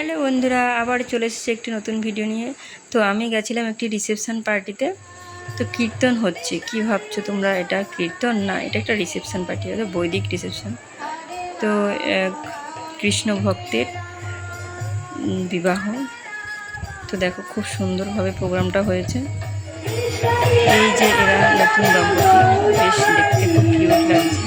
Hello বন্ধুরা, আবার চলে এসেছি একটি নতুন ভিডিও নিয়ে। তো আমি গেছিলাম একটি রিসেপশন পার্টিতে। তো কীর্তন হচ্ছে, কি ভাবছো তোমরা? এটা কীর্তন না, এটা একটা রিসেপশন পার্টি, এটা বৈদিক রিসেপশন। তো কৃষ্ণ ভক্তের বিবাহ। তো দেখো খুব সুন্দরভাবে প্রোগ্রামটা হয়েছে। এই যে এরা নতুন দম্পতি, বেশ দেখতে খুব কিউট লাগছে।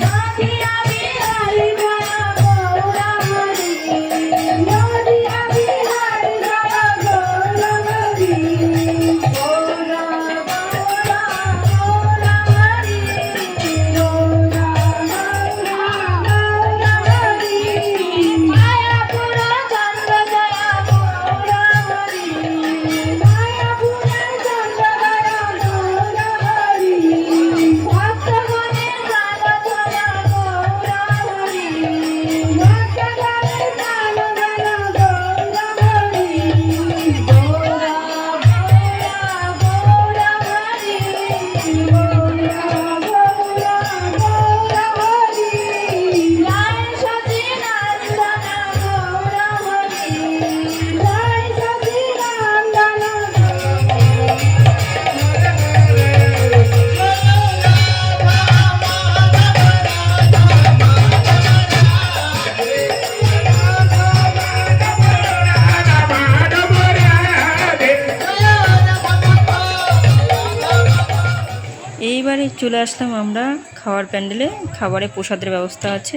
এইবারে চলে আসলাম আমরা খাওয়ার প্যান্ডেলে। খাবারে প্রসাদের ব্যবস্থা আছে,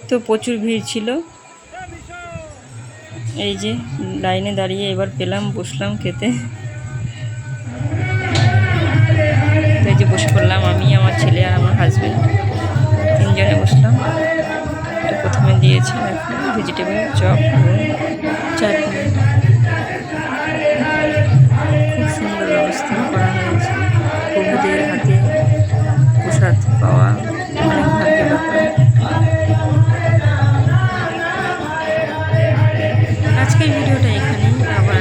তো প্রচুর ভিড় ছিল। এই যে লাইনে দাঁড়িয়ে এবার পেলাম, বসলাম খেতে। এই যে বসে পড়লাম, আমি, আমার ছেলে আর আমার হাজব্যান্ড, তিনজনে বসলাম। তো প্রথমে দিয়েছে এখন ভেজিটেবল চপ এবং চাটনি। খুব সুন্দর ব্যবস্থা করা হয়েছে। প্রভুদের হাতে প্রসাদ পাওয়া অনেক ভাগ্যের ব্যাপার। আজকের ভিডিওটা এখানেই। আবার